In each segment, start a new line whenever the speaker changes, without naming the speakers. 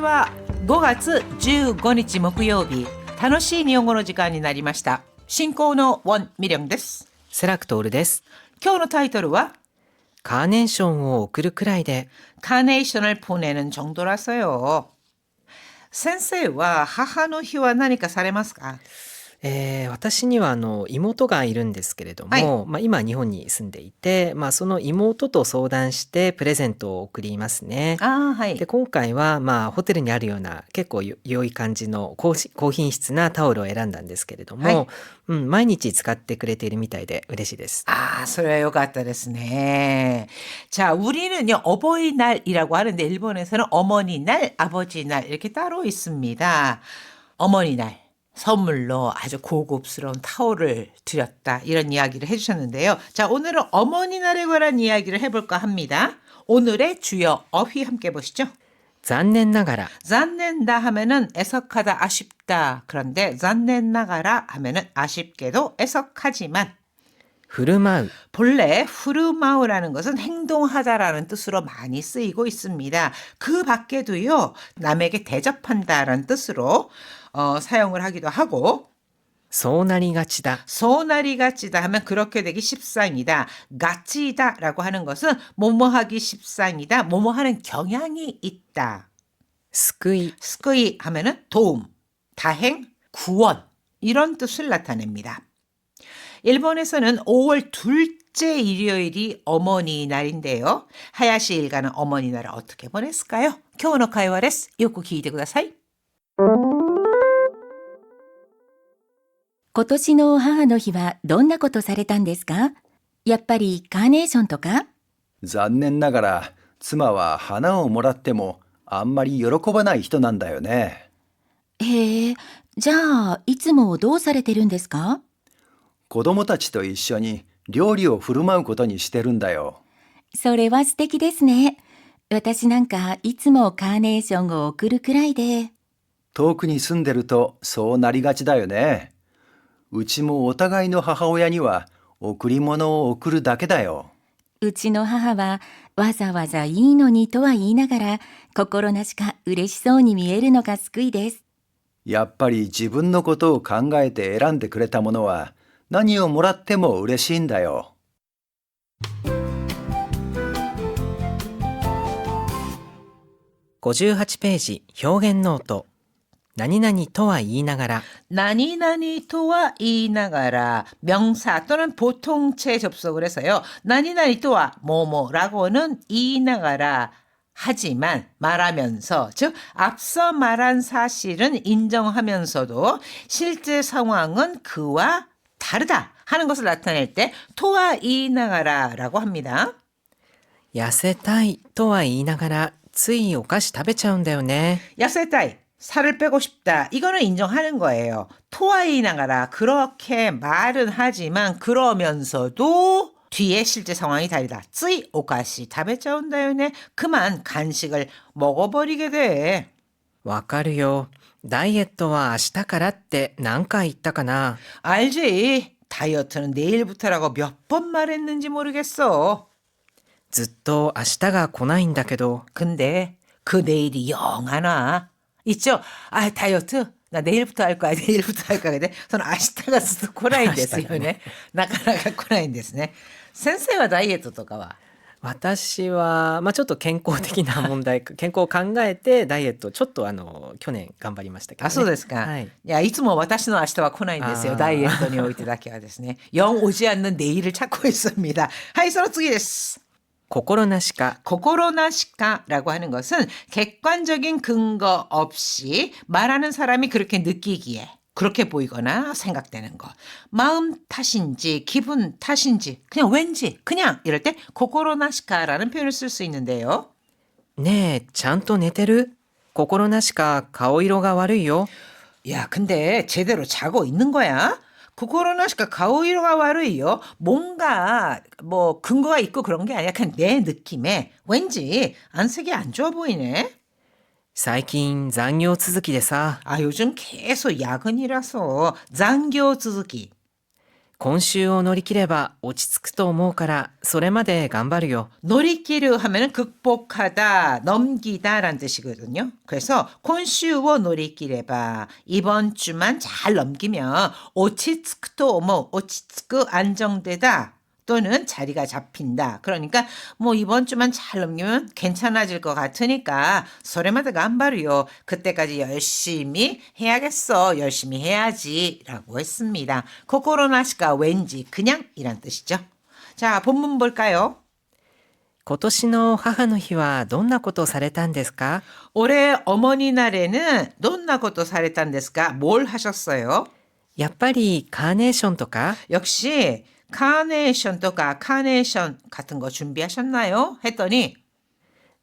は5月15日木曜日、楽しい日本語の時間になりました。進行のウォン・ミリョンです。
セラクトールです。
今日のタイトルは
カーネーションを送るくらいで。
カーネーションを보내는 정도라서요。先生は母の日は何かされますか？
私には妹がいるんですけれども、今日本に住んでいて、その妹と相談してプレゼントを送りますね。
はい。
で、今回はホテルにあるような結構良い感じの高品質なタオルを選んだんですけれども、毎日使ってくれているみたいで嬉しいです。
それは良かったですね。자, 우리는요, 어버이날이라고 하는데 일본에서는 어머니날, 아버지날 이렇게 따로 있습니다. 어머니날. 선물로 아주 고급스러운 타올을 드렸다. 이런 이야기를 해주셨는데요. 자, 오늘은 어머니날에 관한 이야기를 해볼까 합니다. 오늘의 주요 어휘 함께 보시죠.
残念ながら。
残念다 하면은 애석하다, 아쉽다. 그런데 残念ながら 하면은 아쉽게도 애석하지만
振る舞う。
본래 후르마우라는 것은 행동하다라는 뜻으로 많이 쓰이고 있습니다. 그 밖에도요, 남에게 대접한다라는 뜻으로 사용을 하기도 하고,
そうなりがちだ。
소나리가찌다 하면 그렇게 되기 십상이다. 가찌다라고 하는 것은 뭐뭐하기 십상이다. 뭐뭐하는 경향이 있다.
救い。
스크이 하면은 도움, 다행, 구원 이런 뜻을 나타냅니다. 일본에서는 5월 둘째 일요일이 어머니날인데요. 하야시 일가는 어머니날을 어떻게 보냈을까요? 今日の会話です。よく聞いてください。
今年の母の日はどんなことされたんですか？やっぱりカーネーションとか？
残念ながら妻は花をもらってもあんまり喜ばない人なんだよね。
へえ、じゃあいつもどうされてるんですか？
子供たちと一緒に料理を振る舞うことにしてるんだよ。
それは素敵ですね。私なんかいつもカーネーションを送るくらいで。
遠くに住んでるとそうなりがちだよね。うちもお互いの母親には贈り物を贈るだけだよ。
うちの母はわざわざいいのにとは言いながら心なしか嬉しそうに見えるのが救いです。
やっぱり自分のことを考えて選んでくれたものは何をもらっても嬉しいんだよ。
58ページ、表現ノート。何々とは言いながら。
나니나니 또와 이나가라 명사 또는 보통체 접속을 해서요. 나니나니 또와 뭐뭐라고는 이나가라 하지만 말하면서 즉 앞서 말한 사실은 인정하면서도 실제 상황은 그와 다르다 하는 것을 나타낼 때 토와 이나가라라고 합니다.
痩せたいとは言いながらついお菓子食べちゃうんだよね。
야세타이 살을 빼고 싶다. 이거는 인정하는 거예요. 토와이 나가라. 그렇게 말은 하지만 그러면서도 뒤에 실제 상황이 다르다. 쯔이 오가시 다베짜온다요네. 그만 간식을 먹어버리게 돼.
わかるよ。ダイエットは明日からって何回言ったかな。
알지? 다이어트는 내일부터라고 몇 번 말했는지 모르겠어.
ずっと明日が来ないんだけど。
근데 그 내일이 영 안 와. 있죠? 다이어트? 나 내일부터 할 거야. 내일부터 할 거야. 근데 저는 아시타가ずっと来ないんですよね。なかなか来ないんですね。先生はダイエットとかは？
私は、ちょっと健康的な問題、健康を考えてダイエットちょっと去年頑張りましたけどね。
そうですか。
はい。
いや、いつも私の明日は来ないんですよ。ダイエットにおいてだけはですね。영 오지 않는 내일을 찾고 있습니다. はい、その次です。
心なしか。
고코로나시카라고 하는 것은 객관적인 근거 없이 말하는 사람이 그렇게 느끼기에 그렇게 보이거나 생각되는 것. 마음 탓인지 기분 탓인지 그냥 왠지 그냥 이럴 때 고코로나시카라는 표현을 쓸 수 있는데요.
ねえ、ちゃんと寝てる？心なしか顔色が悪いよ。
야, 근데 제대로 자고 있는 거야? 고코로나시카 가오이로가 와르이요. 뭔가 뭐 근거가 있고 그런 게 아니라 그냥 내 느낌에 왠지 안색이 안 좋아 보이네.
最近残業続きでさ。
요즘 계속 야근이라서残業続き.
今週を乗り切れば落ち着くと思うからそれまで頑張るよ。
놀이기르 하면은 극복하다, 넘기다라는 뜻이거든요. 그래서 콘슈오 놀이기레바 이번 주만 잘 넘기면 오치츠크도 뭐 오치츠크 안정되다 또는 자리가 잡힌다. 그러니까 뭐 이번 주만 잘 넘기면 괜찮아질 것 같으니까 소레마다 간바르요. 그때까지 열심히 해야겠어. 열심히 해야지라고 했습니다. 코코로나시가 왠지 그냥 이란 뜻이죠. 자, 본문 볼까요?
今年の母の日はどんなことをされたんですか？
올해 어머니 날에는 논나고도 사랬단데스까? 뭘 하셨어요?
やっぱりカーネーションとか
역시 카네이션 또가 카네이션 같은 거 준비하셨나요? 했더니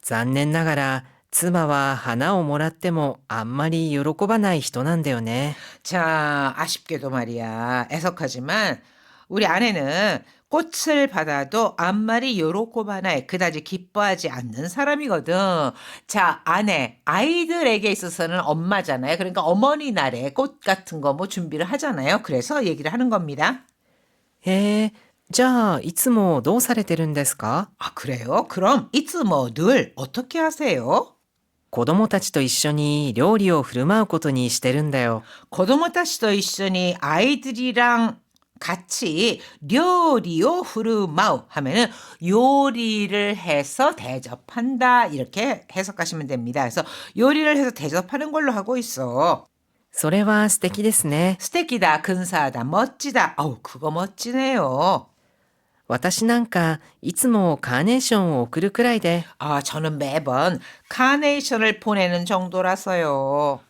残念ながら妻は花をもらってもあんまり喜ばない人なんだよね。
자, 아쉽게도 말이야. 애석하지만 우리 아내는 꽃을 받아도 암말이 요로코바나에 그다지 기뻐하지 않는 사람이거든. 자, 아내, 아이들에게 있어서는 엄마잖아요. 그러니까 어머니 날에 꽃 같은 거 뭐 준비를 하잖아요. 그래서 얘기를 하는 겁니다.
へえ、じゃあいつもどうされてるんですか？
아, 그래요? 그럼 이츠모 늘 어떻게 하세요?
子供たちと一緒に料理を振る舞うことにしてるんだよ。
고도모타시도 이緒に 아이들이랑 같이 요리요 후르마우 하면은 요리를 해서 대접한다 이렇게 해석하시면 됩니다. 그래서 요리를 해서 대접하는 걸로 하고 있어.
それは素敵ですね。
스테키다, 근사하다, 멋지다. 어우, 그거 멋지네요.
私なんかいつもカーネーションを送るくらいで
아, 저는 매번 카네이션을 보내는 정도라서요.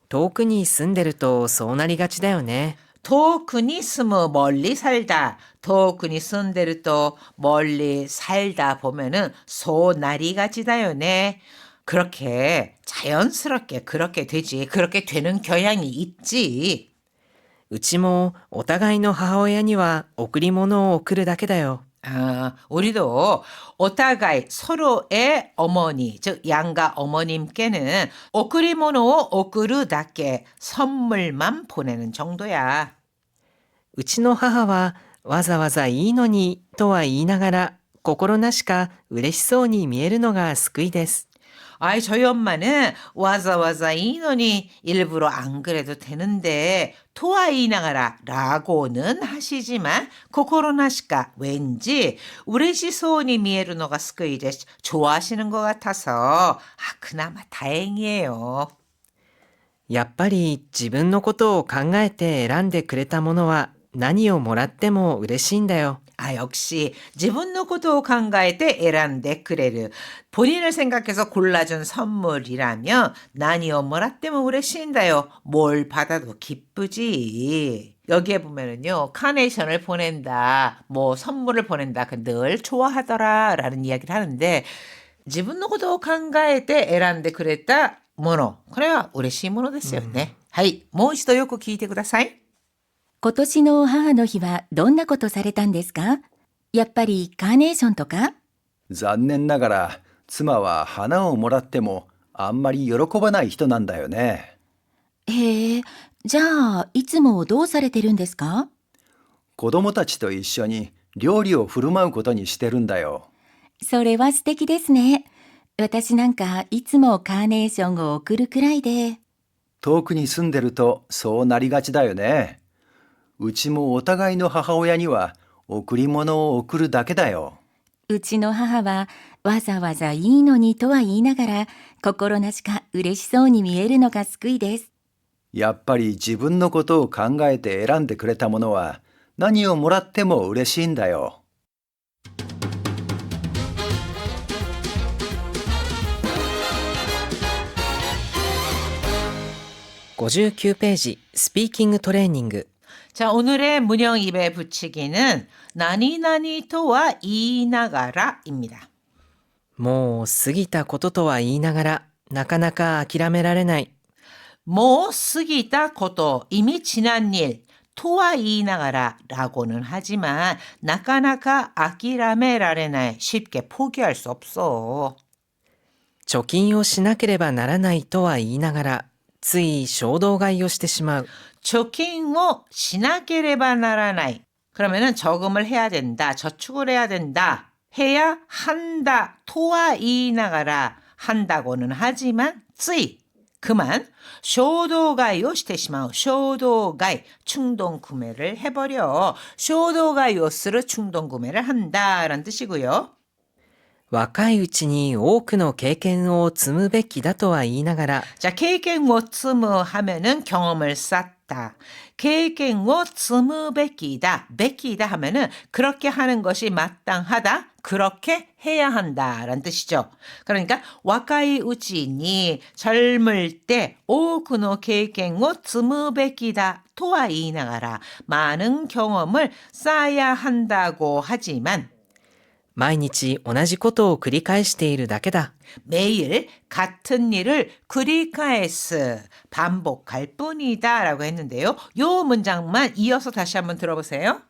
遠くに住んでるとそうなりがちだよね。
도크니 스무 멀리 살다. 도크니 쓴데를 또 멀리 살다 보면은 소나리가 지다요네. 그렇게 자연스럽게 그렇게 되지. 그렇게 되는 경향이 있지.
うちもお互いの母親には贈り物を贈るだけだよ。
아, 우리도 오타가이 서로의 어머니, 즉 양가 어머님께는 오크리모노 오크르다께 선물만 보내는 정도야.
うちの母はわざわざいいのにとは言いながら心なしか嬉しそうに見えるのが救いです。
아이, 저희 엄마는 와자와자 이노니 일부러 안 그래도 되는데 토아이 나가라 라고는 하시지만 코코로나시까 왠지 우레시 소원이 미에르노가 스크이데 좋아하시는 것 같아서 그나마 다행이에요.
やっぱり自分のことを考えて選んでくれたものは何をもらっても嬉しいんだよ。
아, 역시 지분노 고도 강가에때 에란데 그래르 본인을 생각해서 골라준 선물이라면 나니오 뭐라 때문에 우레신다요. 뭘 받아도 기쁘지. 여기에 보면은요, 카네이션을 보낸다, 뭐 선물을 보낸다, 늘 좋아하더라 라는 이야기를 하는데 지분노 고도 강가에때 에란데 그랬다 모노 그래야 우레시 모노 됐어요. 네. 하이,もう一度よく聞いてください。
今年の母の日はどんなことされたんですか？やっぱりカーネーションとか？
残念ながら妻は花をもらってもあんまり喜ばない人なんだよね。
へえ、じゃあいつもどうされてるんですか？
子供たちと一緒に料理を振る舞うことにしてるんだよ。
それは素敵ですね。私なんかいつもカーネーションを送るくらいで。
遠くに住んでるとそうなりがちだよね。うちもお互いの母親には贈り物を贈るだけだよ。
うちの母はわざわざいいのにとは言いながら心なしか嬉しそうに見えるのが救いです。
やっぱり自分のことを考えて選んでくれたものは何をもらっても嬉しいんだよ。
59ページスピーキングトレーニング。
자, 오늘의 문형 입에 붙이기는 나니나니 또와 이나가라입니다.
もう過ぎたこととは言いながらなかなか諦められない。
뭐 쓰기다 것도 이미 지난 일 토와 이나가라라고는 하지만 나까나까 아키라메라레나에 쉽게 포기할 수 없어.
貯金をしなければならないとは言いながらつい衝動買いをしてしまう。
貯金をしなければならない 그러면은 저금을 해야 된다, 저축을 해야 된다, 해야 한다, 토와 이나가라 한다고는 하지만 쓰이 그만 쇼도가이をしてしまう 쇼도가이 충동 구매를 해버려 쇼도가이をする 충동 구매를 한다라는 뜻이고요.
若いうちに多くの経験を積むべきだとは言いながら、
자,経験を積む 하면은 경험을 쌓다. 経験を積むべきだ. べきだ 하면은 그렇게 하는 것이 마땅하다. 그렇게 해야 한다. 라는 뜻이죠. 그러니까 若いうちに 젊을 때 多くの経験を積むべきだ. とは言いながら 많은 경험을 쌓아야 한다고 하지만
毎日同じことを繰り返しているだけだ。
매일 같은 일을繰り返す 반복할 뿐이다 라고 했는데요. 요 문장만 이어서 다시 한번 들어보세요.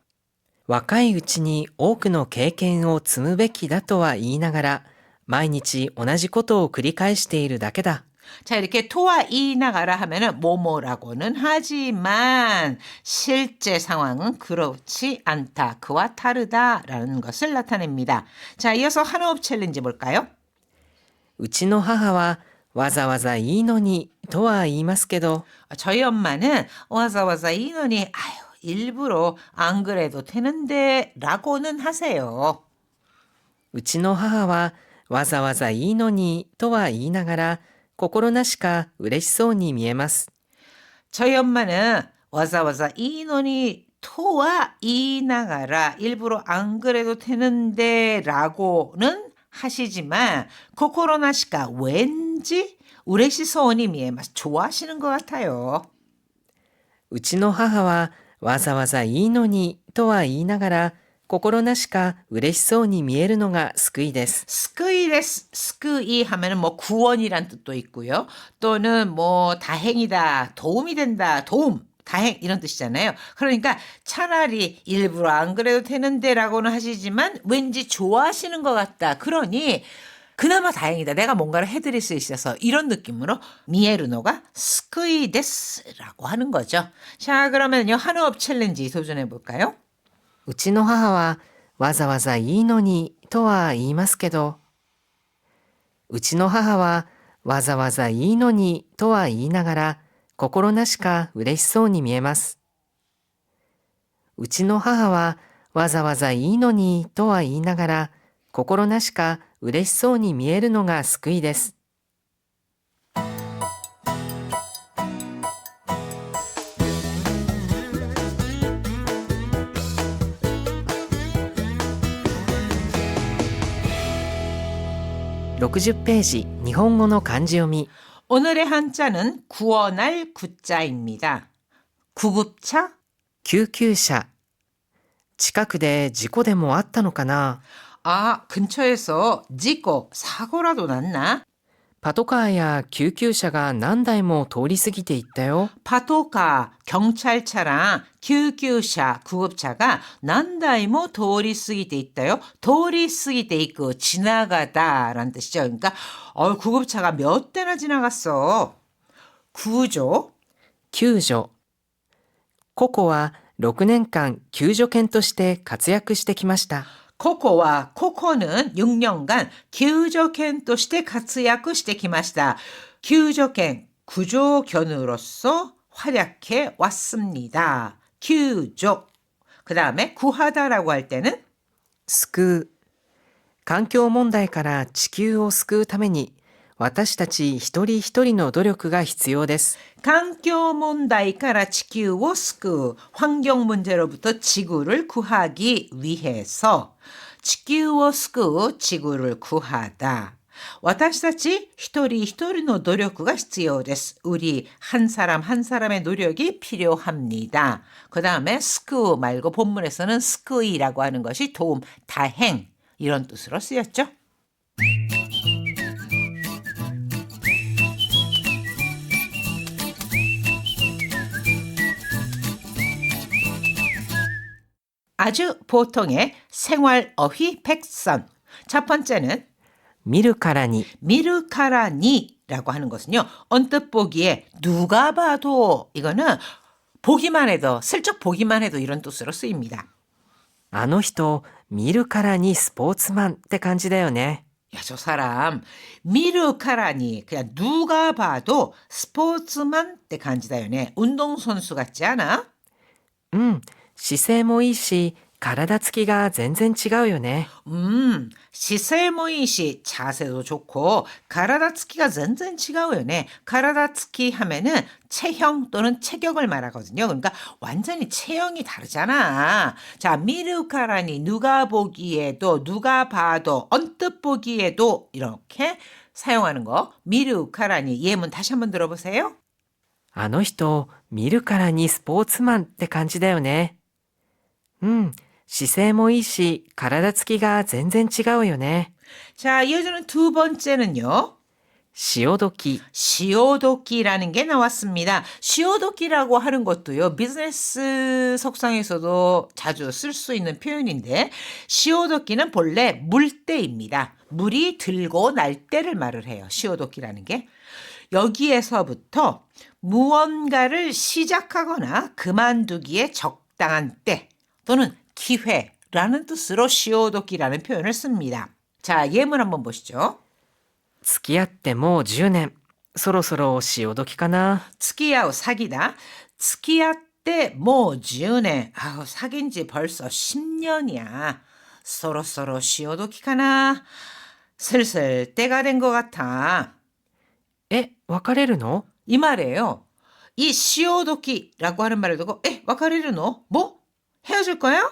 若いうちに多くの経験を積むべきだとは言いながら、毎日同じことを繰り返しているだけだ。
자, 이렇게 토와 이나가라 하면은 뭐뭐라고는 하지만 실제 상황은 그렇지 않다. 그와 다르다라는 것을 나타냅니다. 자, 이어서 한호흡 챌린지 볼까요?
うちの母はわざわざいいのにとは言いますけど、
저희 엄마는 와자와자 이노니 아유 일부러 안 그래도 되는데 라고는 하세요.
うちの母はわざわざいいのにとは言いながら、心なしか嬉しそうに見えます。
저희 엄마는 와자와자 이노니 토와 이나가라 일부러 안 그래도 되는데 라고는 하시지만 코코로나시가 왠지 우레시소니 미에마스 좋아하시는 것 같아요.
うちの母はわざわざいいのにとは言いながら、心なしか嬉しそうに見えるのが救いです。
스크이데스, 스크이 하면은 뭐 구원이란 뜻도 있고요. 또는 뭐 다행이다, 도움이 된다, 도움, 다행 이런 뜻이잖아요. 그러니까 차라리 일부러 안 그래도 되는데라고는 하시지만 왠지 좋아하시는 것 같다. 그러니 그나마 다행이다. 내가 뭔가를 해드릴 수 있어서 이런 느낌으로 미에르노가 스크이데스라고 하는 거죠. 자, 그러면요 한호흡 챌린지 도전해 볼까요?
うちの母はわざわざいいのにとは言いますけど、うちの母はわざわざいいのにとは言いながら、心なしか嬉しそうに見えます。うちの母はわざわざいいのにとは言いながら、心なしか嬉しそうに見えるのが救いです。 60ページ日本語の漢字読み。
오늘의 한자는 구원할 구자입니다. 구급차?
救急車。近くで事故でもあったのかな。
아, 근처에서 지고 사고라도 났나?
パトカーや救急車が何台も通り過ぎていったよ。
파토카, 경찰차랑救急車, 구급차가 난다이모 도리쓰기돼 있다요. 도리쓰기돼 있고 지나가다라는 뜻이죠. 그러니까 구급차가 몇 대나 지나갔어. 구조,
救助。ココは6年間救助犬として活躍してきました。
코코와 코코는 6년간 기우조켄として活躍してきました. 기우조켄, 구조견으로서 활약해 왔습니다. 기우조. 그 다음에 구하다라고 할 때는
救う。環境問題から地球を救うために、私たち一人一人の努力が必要です。
環境問題から地球を救う 환경 문제로부터 지구를 구하기 위해서 地球を救う 지구를 구하다. 私たち一人一人の努力が必要です. 우리 한 사람 한 사람의 노력이 필요합니다. 그 다음에 스쿠 말고 본문에서는 스쿠이라고 하는 것이 도움, 다행 이런 뜻으로 쓰였죠. 아주 보통의 생활 어휘 백선. 첫 번째는
見るからに、
미르카라니라고 하는 것은요. 언뜻 보기에 누가 봐도 이거는 보기만 해도 슬쩍 보기만 해도 이런 뜻으로 쓰입니다.
あの人、見るからにスポーツマンって感じだよね。
야, 저 사람 미르카라니 그냥 누가 봐도 스포츠만 때 간지다요네. 운동선수 같지 않아?
うん、姿勢もいいし、体つきが全然違うよね。
시세모이시 자세도 좋고 가라다ツキ가 전전 지가오요네. 가라다ツキ 하면은 체형 또는 체격을 말하거든요. 그러니까 완전히 체형이 다르잖아. 자, 미르카라니 누가 보기에도 누가 봐도 언뜻 보기에도 이렇게 사용하는 거. 미르카라니 예문 다시 한번 들어보세요.
あの人、見るからにスポーツマンって感じだよね。うん、姿勢もいいし、体つきが全然違うよね。
자, 이어지는 두 번째는요.
潮時、
시오도끼라는 게 나왔습니다. 시오도끼라고 하는 것도요, 비즈니스 속성에서도 자주 쓸 수 있는 표현인데, 시오도끼는 본래 물때입니다. 물이 들고 날 때를 말을 해요. 시오도끼라는 게. 여기에서부터 무언가를 시작하거나 그만두기에 적당한 때 또는 기회라는 뜻으로 시오도끼라는 표현을 씁니다. 자, 예문 한번 보시죠.
付き合ってもう10年。そろそろ潮時かな。
스키야우 사귀다. 스키야때 뭐 10년. 아우, 사귄 지 벌써 10년이야. 서로서로 시오도키카나. 슬슬 때가 된 것 같아.
え、別れるの？
이 말이에요. 이 시오도키라고 하는 말을 듣고 와카레르노? 뭐? 헤어질 거야?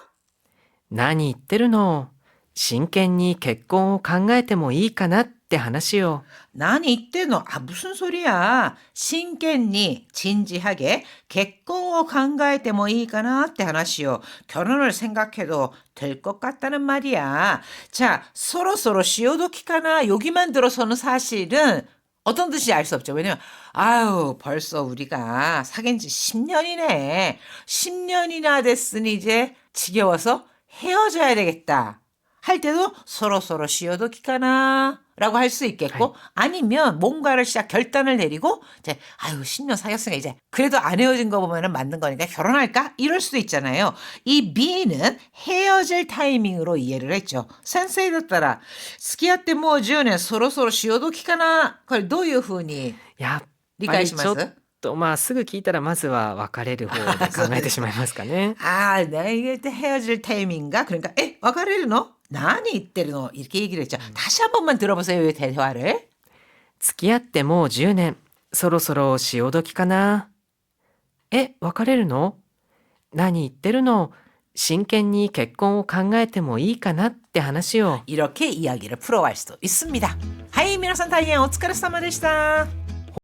何言ってるの？真剣に結婚を考えてもいいかなって話よ。
난 이때노. 아, 무슨 소리야. 신겠니 진지하게 결혼을 考えてもいいかなって話よ. 결혼을 생각해도 될 것 같다는 말이야. 자, 서로서로 시오도키카나 여기만 들어서는 사실은 어떤 뜻인지 알 수 없죠. 왜냐면 아유, 벌써 우리가 사귄 지 10년이네. 10년이나 됐으니 이제 지겨워서 헤어져야 되겠다. 할 때도 서로서로 시오도키카나 라고 할 수 있겠고 아니면 뭔가를 결단을 내리고 이제 아유 10년 사귀었으니까 이제 그래도 안 헤어진 거 보면은 맞는 거니까 결혼할까? 이럴 수도 있잖아요. 이 B는 헤어질 타이밍으로 이해를 했죠. 센세이에 따라 付き合ってもう10年 서로서로 시오도키카나これどういうふうに
やっ
理
ぱりちょっ
解します
とまあすぐ聞いたらまずは別れる方で考えてしまいますかね。
아, 이게 헤어질 타이밍인가? 그러니까 와카레르노? 나니 이때르노? 이렇게 얘기를 했죠. 다시 한 번만 들어보세요. 이 대화를.
付き合ってもう10年。そろそろ潮時かな。え、別れるの？何言ってるの？真剣に結婚を考えてもいいかなって話よ。
이렇게 이야기를 풀어갈 수도 있습니다. 하이, 미나산 다이엔お疲れ様でした.